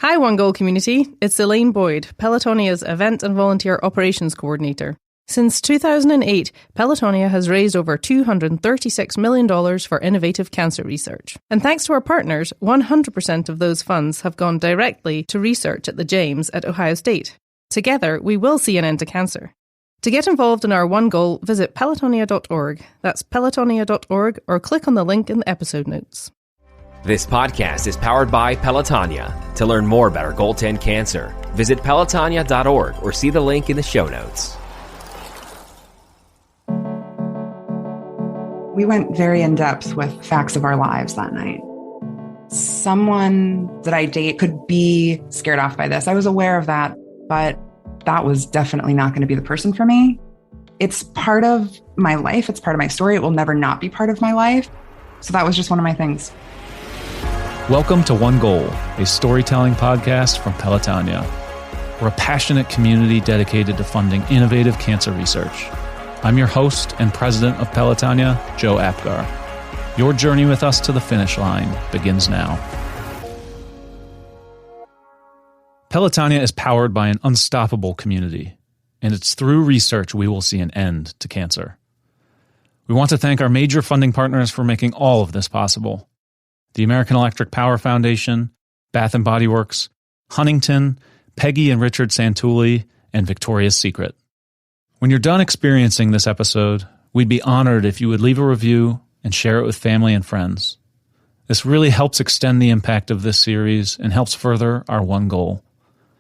Hi, One Goal community. It's Elaine Boyd, Pelotonia's Event and Volunteer Operations Coordinator. Since 2008, Pelotonia has raised over $236 million for innovative cancer research. And thanks to our partners, 100% of those funds have gone directly to research at the James at Ohio State. Together, we will see an end to cancer. To get involved in our One Goal, visit pelotonia.org. That's pelotonia.org, or click on the link in the episode notes. This podcast is powered by Pelotonia. To learn more about our Goal 10 cancer, visit pelotonia.org or see the link in the show notes. We went very in-depth with facts of our lives that night. Someone that I date could be scared off by this. I was aware of that, but that was definitely not going to be the person for me. It's part of my life. It's part of my story. It will never not be part of my life. So that was just one of my things. Welcome to One Goal, a storytelling podcast from Pelotonia. We're a passionate community dedicated to funding innovative cancer research. I'm your host and president of Pelotonia, Joe Apgar. Your journey with us to the finish line begins now. Pelotonia is powered by an unstoppable community, and it's through research we will see an end to cancer. We want to thank our major funding partners for making all of this possible. The American Electric Power Foundation, Bath & Body Works, Huntington, Peggy and Richard Santulli, and Victoria's Secret. When you're done experiencing this episode, we'd be honored if you would leave a review and share it with family and friends. This really helps extend the impact of this series and helps further our One Goal.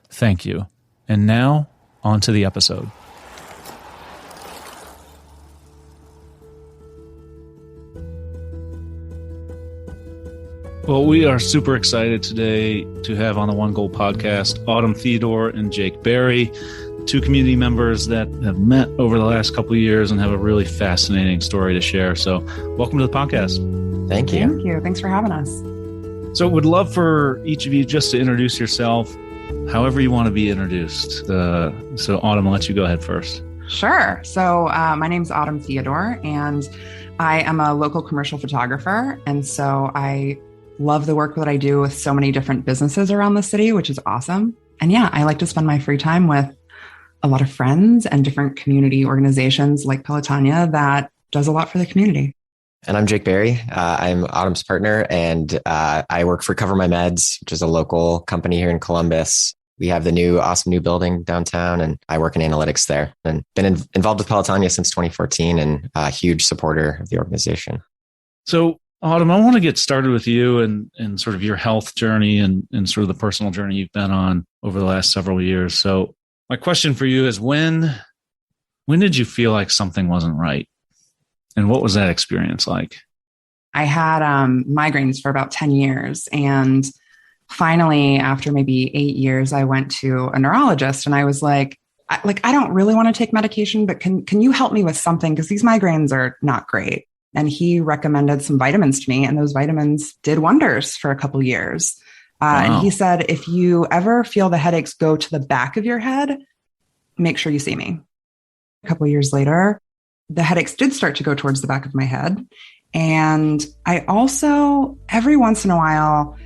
Thank you. And now, on to the episode. Well, we are super excited today to have on the One Goal podcast Autumn Theodore and Jake Berry, two community members that have met over the last couple of years and have a really fascinating story to share. So welcome to the podcast. Thank you. Thank you. Thanks for having us. So would love for each of you just to introduce yourself however you want to be introduced. So Autumn, I'll let you go ahead first. Sure. So my name's Autumn Theodore, and I am a local commercial photographer. And so I love the work that I do with so many different businesses around the city, which is awesome. And yeah, I like to spend my free time with a lot of friends and different community organizations like Pelotonia that does a lot for the community. And I'm Jake Berry. I'm Autumn's partner, and I work for Cover My Meds, which is a local company here in Columbus. We have the awesome new building downtown, and I work in analytics there and been involved with Pelotonia since 2014 and a huge supporter of the organization. So Autumn, I want to get started with you and sort of your health journey and sort of the personal journey you've been on over the last several years. So my question for you is when did you feel like something wasn't right? And what was that experience like? I had migraines for about 10 years. And finally, after maybe 8 years, I went to a neurologist and I was like, I don't really want to take medication, but can you help me with something? Because these migraines are not great. And he recommended some vitamins to me, and those vitamins did wonders for a couple of years. Wow. And he said, if you ever feel the headaches go to the back of your head, make sure you see me. A couple of years later, the headaches did start to go towards the back of my head. And I also, every once in a while,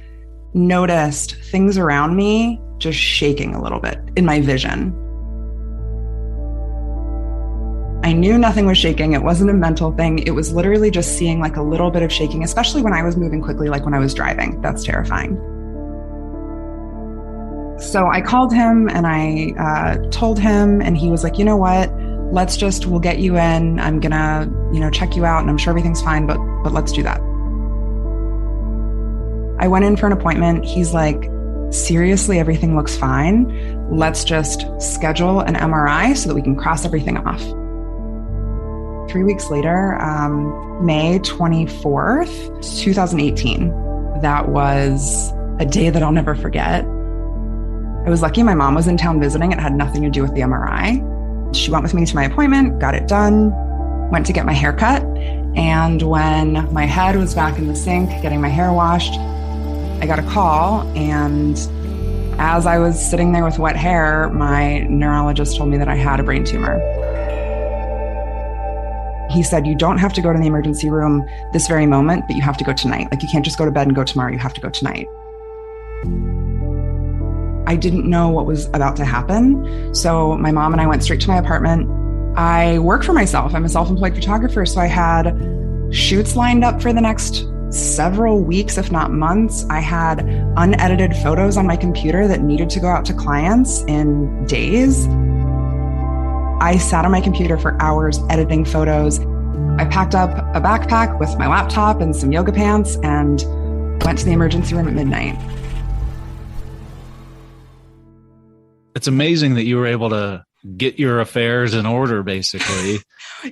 noticed things around me just shaking a little bit in my vision. I knew nothing was shaking. It wasn't a mental thing. It was literally just seeing like a little bit of shaking, especially when I was moving quickly, like when I was driving. That's terrifying. So I called him and I told him, and he was like, you know what? We'll get you in. I'm going to, check you out, and I'm sure everything's fine, but let's do that. I went in for an appointment. He's like, seriously, everything looks fine. Let's just schedule an MRI so that we can cross everything off. 3 weeks later, May 24th, 2018, that was a day that I'll never forget. I was lucky my mom was in town visiting. It had nothing to do with the MRI. She went with me to my appointment, got it done, went to get my hair cut. And when my head was back in the sink, getting my hair washed, I got a call. And as I was sitting there with wet hair, my neurologist told me that I had a brain tumor. He said, you don't have to go to the emergency room this very moment, but you have to go tonight. Like, you can't just go to bed and go tomorrow. You have to go tonight. I didn't know what was about to happen. So my mom and I went straight to my apartment. I work for myself. I'm a self-employed photographer. So I had shoots lined up for the next several weeks, if not months. I had unedited photos on my computer that needed to go out to clients in days. I sat on my computer for hours editing photos. I packed up a backpack with my laptop and some yoga pants and went to the emergency room at midnight. It's amazing that you were able to get your affairs in order, basically,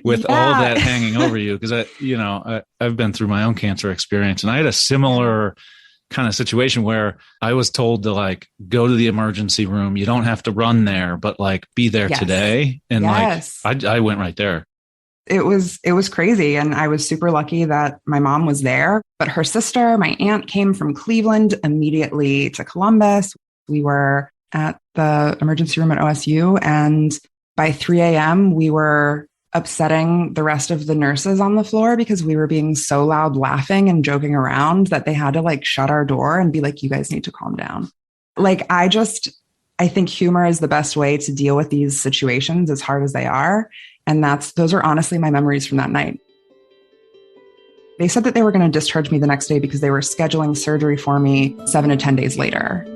with all that hanging over you. Because I've been through my own cancer experience, and I had a similar kind of situation where I was told to go to the emergency room. You don't have to run there, but be there today. And I went right there. It was crazy. And I was super lucky that my mom was there, but her sister, my aunt, came from Cleveland immediately to Columbus. We were at the emergency room at OSU. And by 3 a.m., we were upsetting the rest of the nurses on the floor because we were being so loud laughing and joking around that they had to shut our door and be like, you guys need to calm down. I think humor is the best way to deal with these situations, as hard as they are. And those are honestly my memories from that night. They said that they were going to discharge me the next day because they were scheduling surgery for me 7 to 10 days later.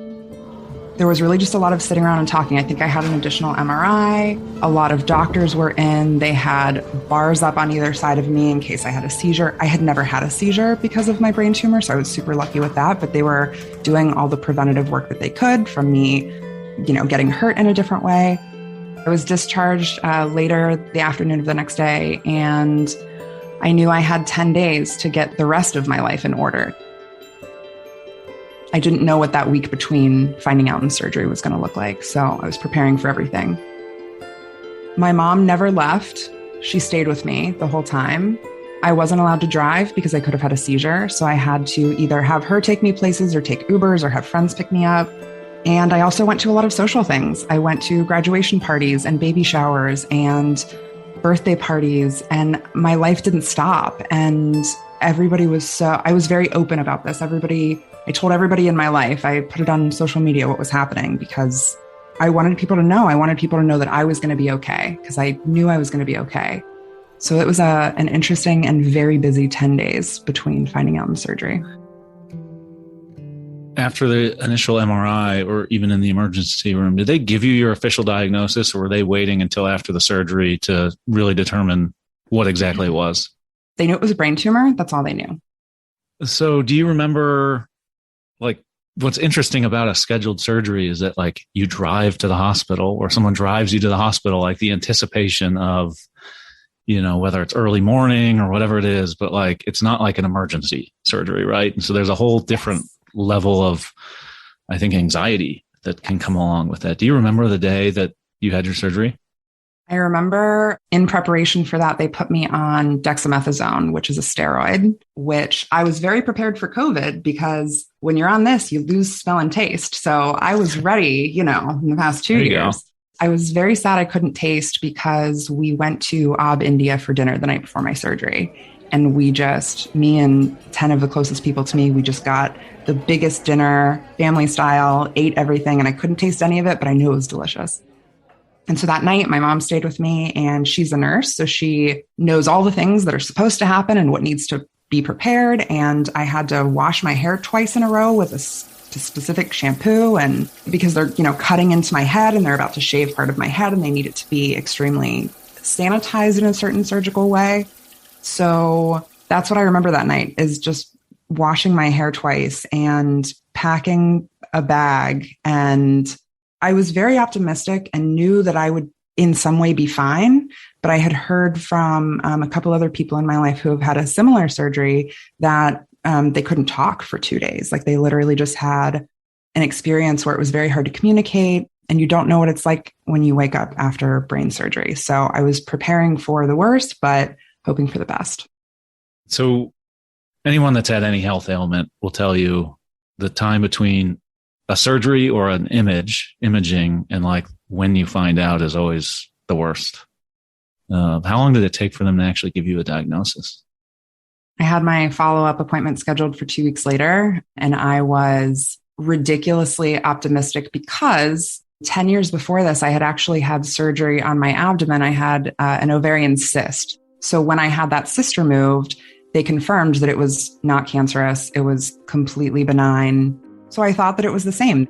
There was really just a lot of sitting around and talking. I think I had an additional MRI. A lot of doctors were in. They had bars up on either side of me in case I had a seizure. I had never had a seizure because of my brain tumor, so I was super lucky with that. But they were doing all the preventative work that they could from me, getting hurt in a different way. I was discharged later the afternoon of the next day, and I knew I had 10 days to get the rest of my life in order. I didn't know what that week between finding out and surgery was going to look like, so I was preparing for everything. My mom never left. She stayed with me the whole time. I wasn't allowed to drive because I could have had a seizure, so I had to either have her take me places or take Ubers or have friends pick me up. And I also went to a lot of social things. I went to graduation parties and baby showers and birthday parties, and my life didn't stop. And I was very open about this. I told everybody in my life, I put it on social media what was happening because I wanted people to know. I wanted people to know that I was going to be okay because I knew I was going to be okay. So it was an interesting and very busy 10 days between finding out and surgery. After the initial MRI or even in the emergency room, did they give you your official diagnosis, or were they waiting until after the surgery to really determine what exactly it was? They knew it was a brain tumor. That's all they knew. So do you remember, what's interesting about a scheduled surgery is that you drive to the hospital or someone drives you to the hospital, the anticipation of, whether it's early morning or whatever it is, but it's not like an emergency surgery, right? And so there's a whole different level of, I think, anxiety that can come along with that. Do you remember the day that you had your surgery? I remember in preparation for that, they put me on dexamethasone, which is a steroid, which I was very prepared for COVID because when you're on this, you lose smell and taste. So I was ready, in the past 2 years. I was very sad I couldn't taste because we went to India for dinner the night before my surgery. And me and 10 of the closest people to me, we just got the biggest dinner, family style, ate everything. And I couldn't taste any of it, but I knew it was delicious. And so that night, my mom stayed with me, and she's a nurse. So she knows all the things that are supposed to happen and what needs to be prepared. And I had to wash my hair twice in a row with a specific shampoo. And because they're, cutting into my head and they're about to shave part of my head and they need it to be extremely sanitized in a certain surgical way. So that's what I remember that night, is just washing my hair twice and packing a bag. And I was very optimistic and knew that I would in some way be fine. But I had heard from a couple other people in my life who have had a similar surgery that they couldn't talk for 2 days. They literally just had an experience where it was very hard to communicate, and you don't know what it's like when you wake up after brain surgery. So I was preparing for the worst, but hoping for the best. So anyone that's had any health ailment will tell you the time between a surgery or an imaging and when you find out is always the worst. How long did it take for them to actually give you a diagnosis? I had my follow-up appointment scheduled for 2 weeks later, and I was ridiculously optimistic because 10 years before this, I had actually had surgery on my abdomen. I had an ovarian cyst. So when I had that cyst removed, they confirmed that it was not cancerous. It was completely benign. So I thought that it was the same.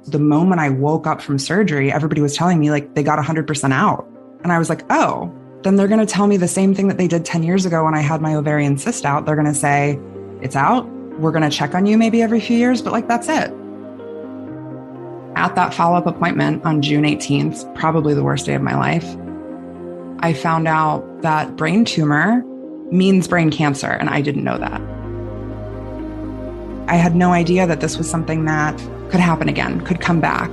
The moment I woke up from surgery, everybody was telling me like they got 100% out. And I was like, oh, then they're going to tell me the same thing that they did 10 years ago when I had my ovarian cyst out. They're going to say, it's out. We're going to check on you maybe every few years, but like, that's it. At that follow-up appointment on June 18th, probably the worst day of my life, I found out that brain tumor means brain cancer, and I didn't know that. I had no idea that this was something that could happen again, could come back.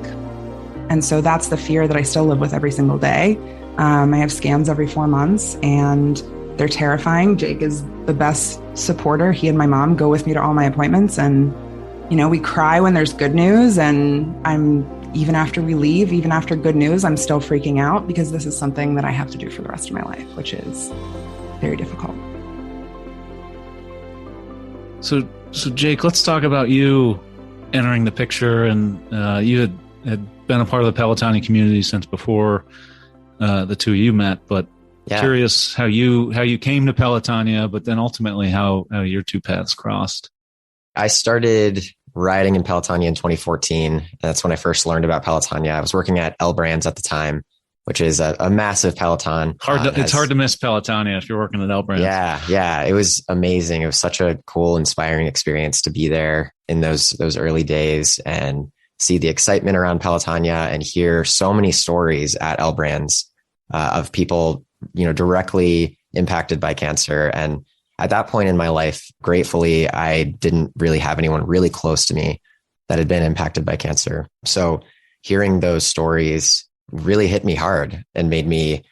And so that's the fear that I still live with every single day. I have scans every 4 months, and they're terrifying. Jake is the best supporter. He and my mom go with me to all my appointments, and you know, we cry when there's good news, and even after we leave, even after good news, I'm still freaking out because this is something that I have to do for the rest of my life, which is very difficult. So Jake, let's talk about you entering the picture, and you had been a part of the Pelotonia community since before the two of you met, but curious how you came to Pelotonia, but then ultimately how your two paths crossed. I started riding in Pelotonia in 2014. That's when I first learned about Pelotonia. I was working at L Brands at the time, which is a massive Peloton. It's hard to miss Pelotonia if you're working at L Brands. Yeah. It was amazing. It was such a cool, inspiring experience to be there in those early days and see the excitement around Pelotonia and hear so many stories at L Brands of people, directly impacted by cancer. And at that point in my life, gratefully, I didn't really have anyone really close to me that had been impacted by cancer. So hearing those stories really hit me hard and made me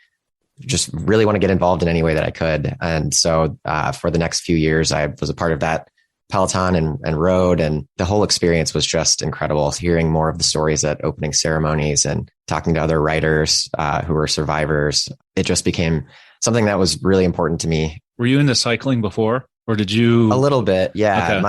just really want to get involved in any way that I could. And so for the next few years, I was a part of that Peloton and rode, and the whole experience was just incredible. Hearing more of the stories at opening ceremonies and talking to other riders who were survivors, it just became something that was really important to me. Were you into cycling before, or did you? A little bit, yeah. Okay.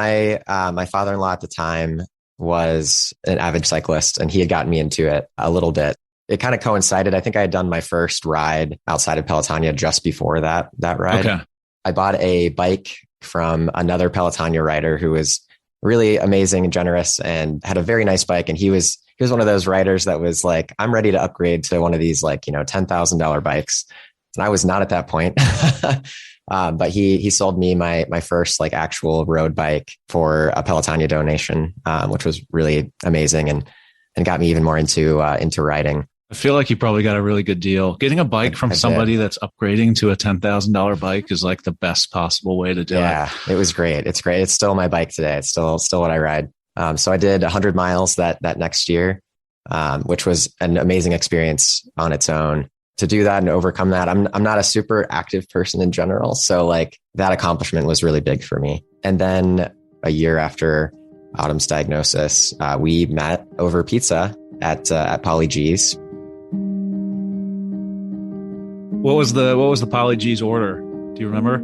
My father-in-law at the time was an avid cyclist, and he had gotten me into it a little bit. It kind of coincided. I think I had done my first ride outside of Pelotonia just before that ride. Okay. I bought a bike from another Pelotonia rider who was really amazing and generous and had a very nice bike. And he was one of those riders that was like, I'm ready to upgrade to one of these $10,000 bikes. And I was not at that point. But he sold me my first actual road bike for a Pelotonia donation, which was really amazing and got me even more into riding. I feel like you probably got a really good deal. Getting a bike from somebody that's upgrading to a $10,000 bike is like the best possible way to do it. Yeah, it was great. It's great. It's still my bike today. It's still what I ride. So I did 100 miles that next year, which was an amazing experience on its own. To do that and overcome that, I'm not a super active person in general. So that accomplishment was really big for me. And then a year after Autumn's diagnosis, we met over pizza at Polly G's. What was the Polly G's order? Do you remember?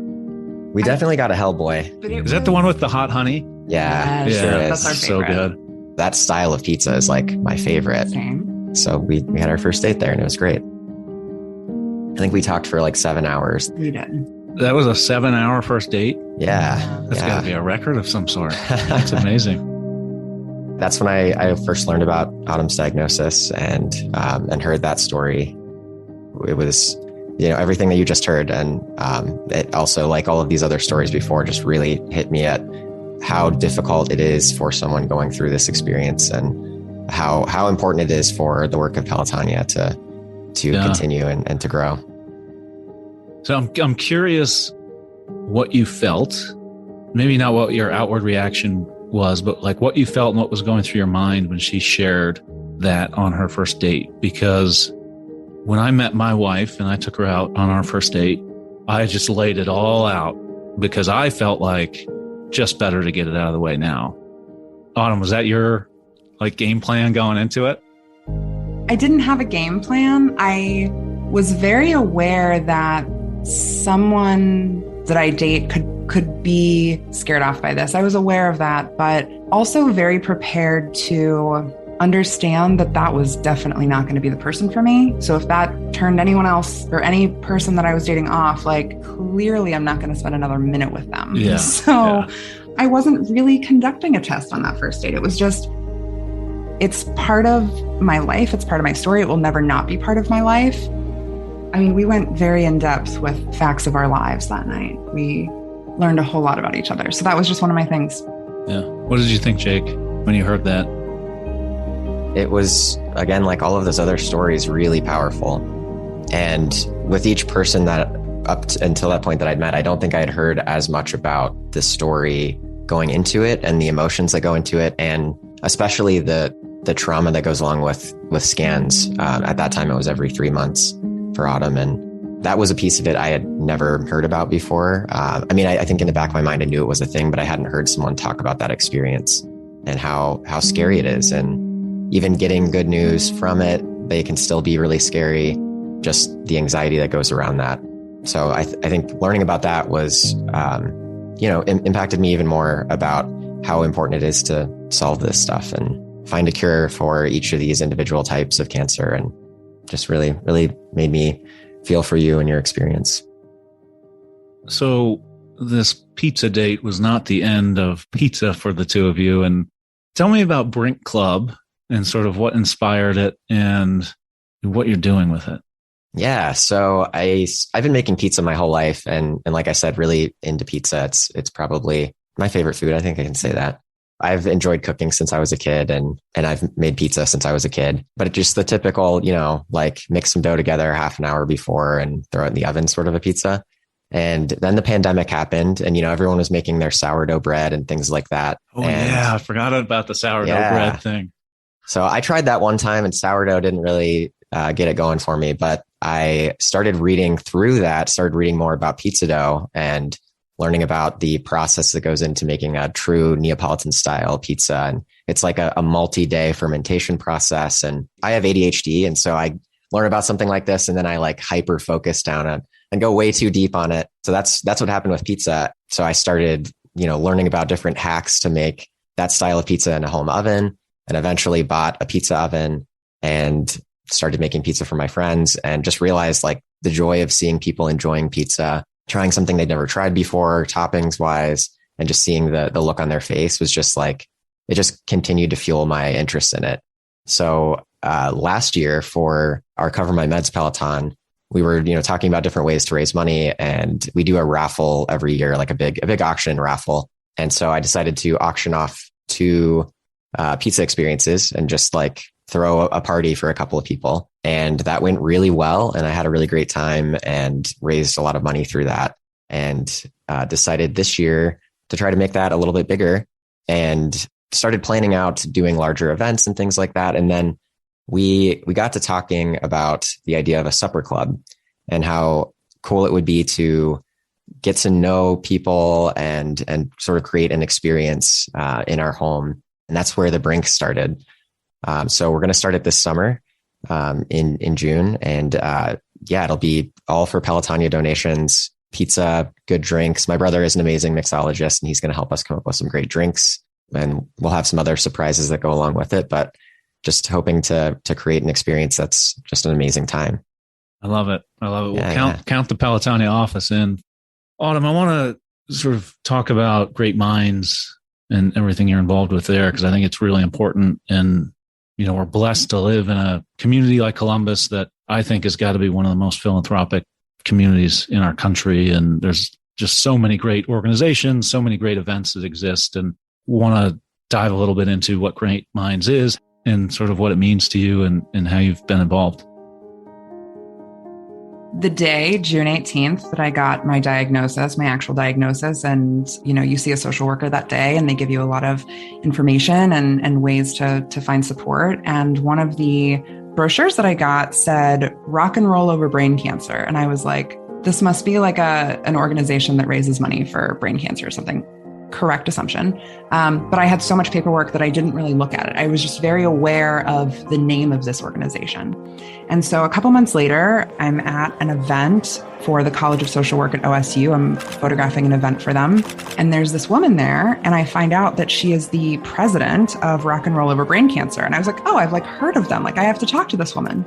We definitely got a Hellboy. Is that the one with the hot honey? Yeah, yes, sure is. That's our favorite. So good. That style of pizza is my favorite. Same. So we had our first date there, and it was great. I think we talked for 7 hours. We did. That was a 7-hour first date? Yeah. That's got to be a record of some sort. That's amazing. That's when I first learned about Autumn's diagnosis and heard that story. It was, everything that you just heard. And it also, like all of these other stories before, just really hit me at how difficult it is for someone going through this experience and how important it is for the work of Pelotonia to continue and to grow. So I'm curious what you felt, maybe not what your outward reaction was, but what you felt and what was going through your mind when she shared that on her first date. Because when I met my wife and I took her out on our first date, I just laid it all out because I felt just better to get it out of the way now. Autumn, was that your game plan going into it? I didn't have a game plan. I was very aware that someone that I date could be scared off by this. I was aware of that, but also very prepared to understand that that was definitely not going to be the person for me. So if that turned anyone else or any person that I was dating off, like clearly I'm not going to spend another minute with them. Yeah. So I wasn't really conducting a test on that first date. It was just, it's part of my life. It's part of my story. It will never not be part of my life. I mean, we went very in depth with facts of our lives that night. We learned a whole lot about each other. So that was just one of my things. Yeah. What did you think, Jake, when you heard that? It was, again, like all of those other stories, really powerful. And with each person that until that point that I'd met, I don't think I'd heard as much about the story going into it and the emotions that go into it. And especially the trauma that goes along with scans. At that time, it was every 3 months for Autumn. And that was a piece of it I had never heard about before. I mean, I think in the back of my mind, I knew it was a thing, but I hadn't heard someone talk about that experience and how scary it is. And even getting good news from it, they can still be really scary, just the anxiety that goes around that. So I think learning about that was, impacted me even more about how important it is to solve this stuff and find a cure for each of these individual types of cancer, and just really, really made me feel for you and your experience. So this pizza date was not the end of pizza for the two of you. And tell me about Brink Club and sort of what inspired it and what you're doing with it. Yeah. So I've been making pizza my whole life. And like I said, really into pizza. It's probably my favorite food. I think I can say that. I've enjoyed cooking since I was a kid, and I've made pizza since I was a kid, but it's just the typical, like mix some dough together half an hour before and throw it in the oven sort of a pizza. And then the pandemic happened, and, everyone was making their sourdough bread and things like that. Oh, yeah. I forgot about the sourdough bread thing. So I tried that one time, and sourdough didn't really get it going for me, but I started reading through that, started reading more about pizza dough and learning about the process that goes into making a true Neapolitan style pizza. And it's like a multi-day fermentation process. And I have ADHD. And so I learn about something like this, and then I like hyper focus down on and go way too deep on it. So that's what happened with pizza. So I started, learning about different hacks to make that style of pizza in a home oven, and eventually bought a pizza oven and started making pizza for my friends, and just realized like the joy of seeing people enjoying pizza, trying something they'd never tried before, toppings wise, and just seeing the look on their face was just like, it just continued to fuel my interest in it. So last year for our Cover My Meds Peloton, we were, talking about different ways to raise money, and we do a raffle every year, like a big auction raffle. And so I decided to auction off 2 pizza experiences and just like throw a party for a couple of people. And that went really well. And I had a really great time and raised a lot of money through that, and decided this year to try to make that a little bit bigger, and started planning out doing larger events and things like that. And then we got to talking about the idea of a supper club and how cool it would be to get to know people and sort of create an experience in our home. And that's where the Brink started. So we're going to start it this summer in June. And it'll be all for Pelotonia donations, pizza, good drinks. My brother is an amazing mixologist, and he's going to help us come up with some great drinks. And we'll have some other surprises that go along with it. But just hoping to create an experience that's just an amazing time. I love it. We'll count the Pelotonia office in. Autumn, I want to sort of talk about Great Minds and everything you're involved with there, because I think it's really important. And, we're blessed to live in a community like Columbus that I think has got to be one of the most philanthropic communities in our country. And there's just so many great organizations, so many great events that exist, and want to dive a little bit into what Great Minds is and sort of what it means to you and how you've been involved. The day, June 18th, that I got my diagnosis, my actual diagnosis, and, you see a social worker that day, and they give you a lot of information and ways to find support. And one of the brochures that I got said, "Rock and Roll Over Brain Cancer." And I was like, this must be like an organization that raises money for brain cancer or something. correct assumption. But I had so much paperwork that I didn't really look at it. I was just very aware of the name of this organization. And so a couple months later, I'm at an event for the College of Social Work at OSU. I'm photographing an event for them. And there's this woman there, and I find out that she is the president of Rock and Roll Over Brain Cancer. And I was like, oh, I've heard of them. I have to talk to this woman.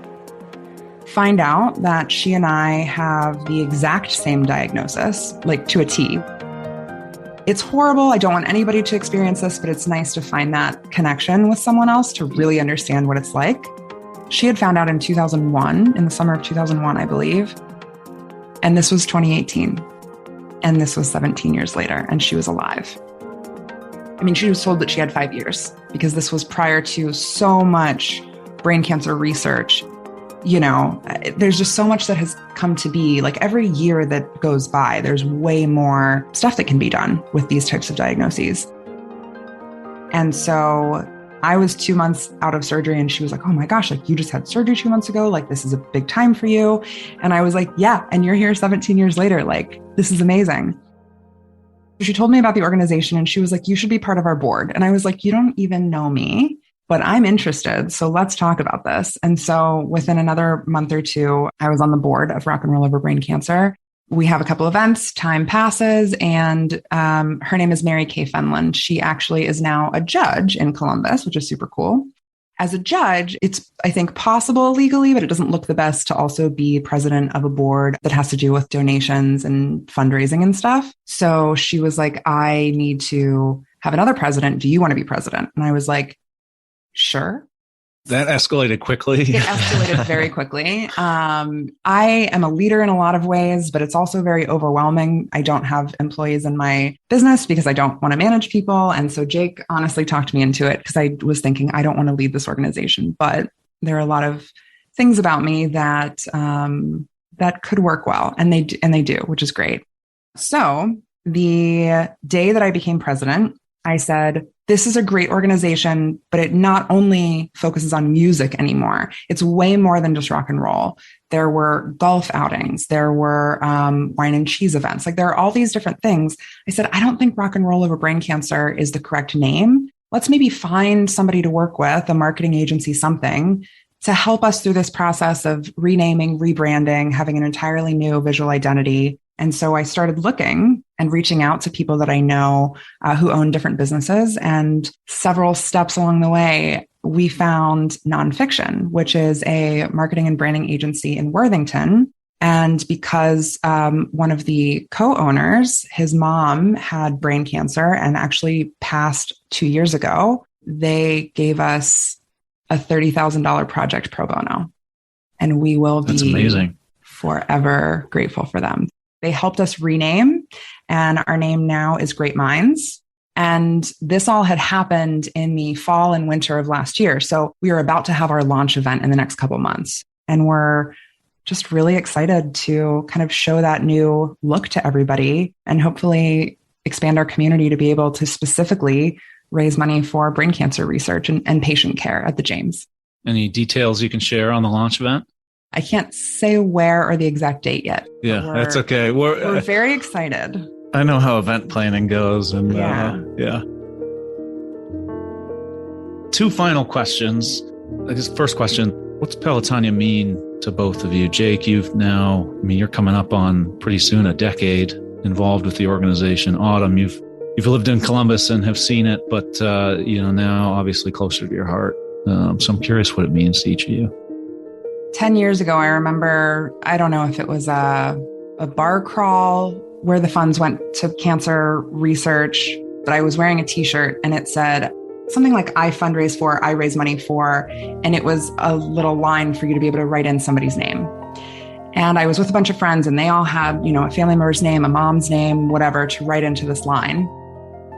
Find out that she and I have the exact same diagnosis, to a T. It's horrible. I don't want anybody to experience this, but it's nice to find that connection with someone else to really understand what it's like. She had found out in 2001, in the summer of 2001, I believe. And this was 2018. And this was 17 years later, and she was alive. I mean, she was told that she had 5 years because this was prior to so much brain cancer research. There's just so much that has come to be. Every year that goes by, there's way more stuff that can be done with these types of diagnoses. And so I was 2 months out of surgery, and she was like, oh my gosh, you just had surgery 2 months ago. This is a big time for you. And I was like, yeah, and you're here 17 years later. This is amazing. She told me about the organization, and she was like, you should be part of our board. And I was like, you don't even know me, but I'm interested. So let's talk about this. And so within another month or two, I was on the board of Rock and Roll Over Brain Cancer. We have a couple events, time passes, and her name is Mary Kay Fenlon. She actually is now a judge in Columbus, which is super cool. As a judge, it's, I think, possible legally, but it doesn't look the best to also be president of a board that has to do with donations and fundraising and stuff. So she was like, I need to have another president. Do you want to be president? And I was like, sure. That escalated quickly. It escalated very quickly. I am a leader in a lot of ways, but it's also very overwhelming. I don't have employees in my business because I don't want to manage people. And so Jake honestly talked me into it because I was thinking, I don't want to lead this organization, but there are a lot of things about me that that could work well. And they do, which is great. So the day that I became president, I said, this is a great organization, but it not only focuses on music anymore. It's way more than just rock and roll. There were golf outings. There were wine and cheese events. There are all these different things. I said, I don't think Rock and Roll Over Brain Cancer is the correct name. Let's maybe find somebody to work with, a marketing agency, something, to help us through this process of renaming, rebranding, having an entirely new visual identity. And so I started looking and reaching out to people that I know who own different businesses. And several steps along the way, we found Nonfiction, which is a marketing and branding agency in Worthington. And because one of the co-owners, his mom had brain cancer and actually passed 2 years ago, they gave us a $30,000 project pro bono. And we will That's be amazing. Forever grateful for them. They helped us rename, and our name now is Great Minds. And this all had happened in the fall and winter of last year. So we are about to have our launch event in the next couple months. And we're just really excited to kind of show that new look to everybody and hopefully expand our community to be able to specifically raise money for brain cancer research and patient care at the James. Any details you can share on the launch event? I can't say where or the exact date yet. Yeah, that's okay. We're very excited. I know how event planning goes. And yeah. Two final questions. I guess first question, what's Pelotonia mean to both of you? Jake, you're coming up on pretty soon a decade involved with the organization. Autumn, you've lived in Columbus and have seen it, but now obviously closer to your heart. So I'm curious what it means to each of you. 10 years ago, I remember, I don't know if it was a bar crawl where the funds went to cancer research, but I was wearing a t-shirt and it said something like, I fundraise for, I raise money for, and it was a little line for you to be able to write in somebody's name. And I was with a bunch of friends and they all had, a family member's name, a mom's name, whatever, to write into this line.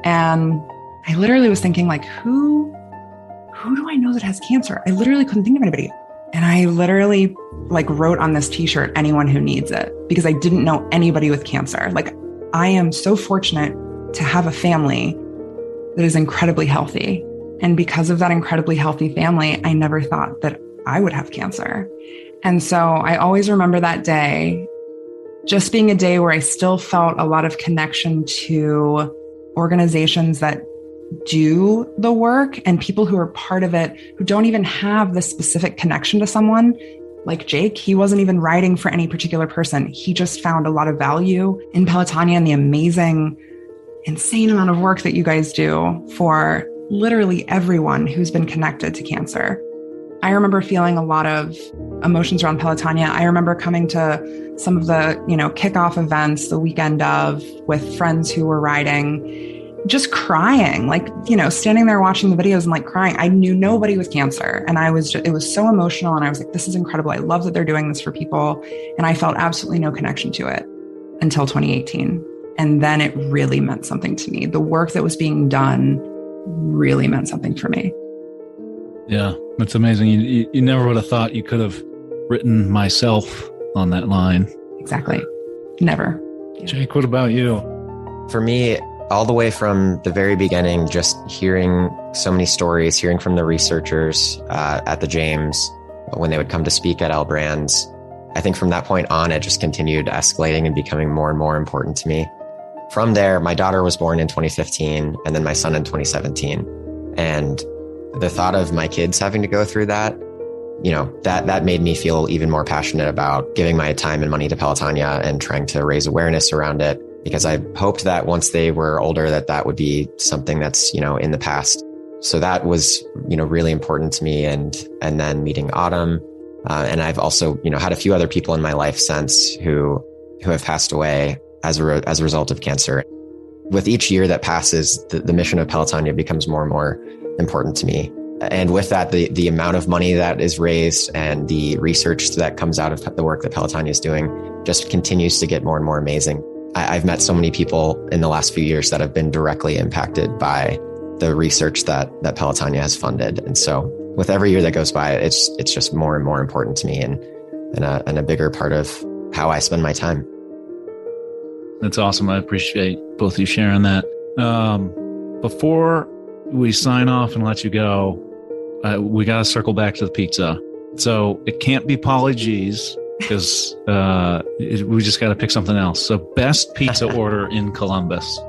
And I literally was thinking who do I know that has cancer? I literally couldn't think of anybody. And I literally wrote on this t-shirt, anyone who needs it, because I didn't know anybody with cancer. I am so fortunate to have a family that is incredibly healthy. And because of that incredibly healthy family, I never thought that I would have cancer. And so I always remember that day just being a day where I still felt a lot of connection to organizations that do the work and people who are part of it who don't even have the specific connection to someone. Like Jake, he wasn't even writing for any particular person. He just found a lot of value in Pelotonia and the amazing, insane amount of work that you guys do for literally everyone who's been connected to cancer. I remember feeling a lot of emotions around Pelotonia. I remember coming to some of the, kickoff events the weekend of with friends who were riding, just crying, standing there watching the videos and crying. I knew nobody with cancer. And it was so emotional. And I was like, this is incredible. I love that they're doing this for people. And I felt absolutely no connection to it until 2018. And then it really meant something to me. The work that was being done really meant something for me. Yeah, that's amazing. You never would have thought you could have written myself on that line. Exactly. Never. Yeah. Jake, what about you? For me, all the way from the very beginning, just hearing so many stories, hearing from the researchers at the James when they would come to speak at L Brands, I think from that point on, it just continued escalating and becoming more and more important to me. From there, my daughter was born in 2015 and then my son in 2017. And the thought of my kids having to go through that, that made me feel even more passionate about giving my time and money to Pelotonia and trying to raise awareness around it, because I hoped that once they were older, that would be something that's, in the past. So that was, really important to me. And then meeting Autumn. And I've also, had a few other people in my life since who have passed away as a result of cancer. With each year that passes, the mission of Pelotonia becomes more and more important to me. And with that, the amount of money that is raised and the research that comes out of the work that Pelotonia is doing just continues to get more and more amazing. I've met so many people in the last few years that have been directly impacted by the research that Pelotonia has funded. And so with every year that goes by, it's just more and more important to me and a bigger part of how I spend my time. That's awesome. I appreciate both of you sharing that. Before we sign off and let you go, we got to circle back to the pizza. So it can't be Polly G's because we just got to pick something else. So best pizza order in Columbus.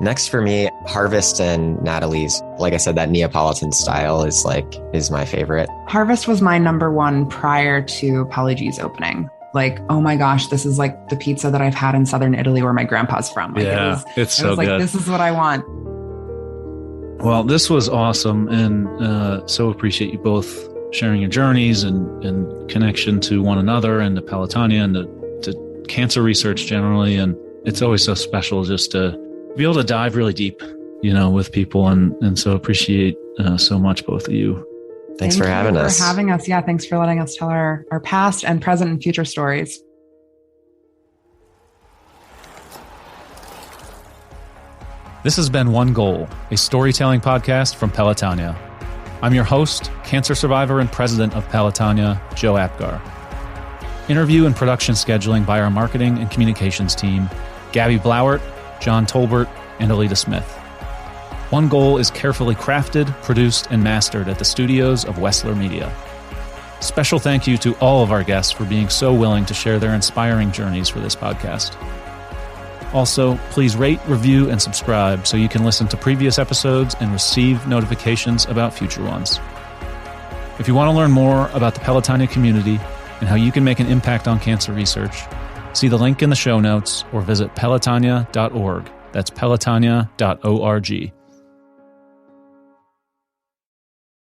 Next for me, Harvest and Natalie's. Like I said, that Neapolitan style is my favorite. Harvest was my number one prior to Polly G's opening. Oh my gosh, this is the pizza that I've had in Southern Italy where my grandpa's from. It's so good. This is what I want. Well, this was awesome. And so appreciate you both sharing your journeys and connection to one another and to Pelotonia and to cancer research generally. And it's always so special just to be able to dive really deep, with people. And so appreciate so much, both of you. Thanks for having us. For having us. Yeah. Thanks for letting us tell our past and present and future stories. This has been One Goal, a storytelling podcast from Pelotonia. I'm your host, cancer survivor and president of Pelotonia, Joe Apgar. Interview and production scheduling by our marketing and communications team, Gabby Blauert, John Tolbert, and Alita Smith. One Goal is carefully crafted, produced, and mastered at the studios of Wessler Media. Special thank you to all of our guests for being so willing to share their inspiring journeys for this podcast. Also, please rate, review, and subscribe so you can listen to previous episodes and receive notifications about future ones. If you want to learn more about the Pelotonia community and how you can make an impact on cancer research, see the link in the show notes or visit pelotonia.org. That's pelotonia.org.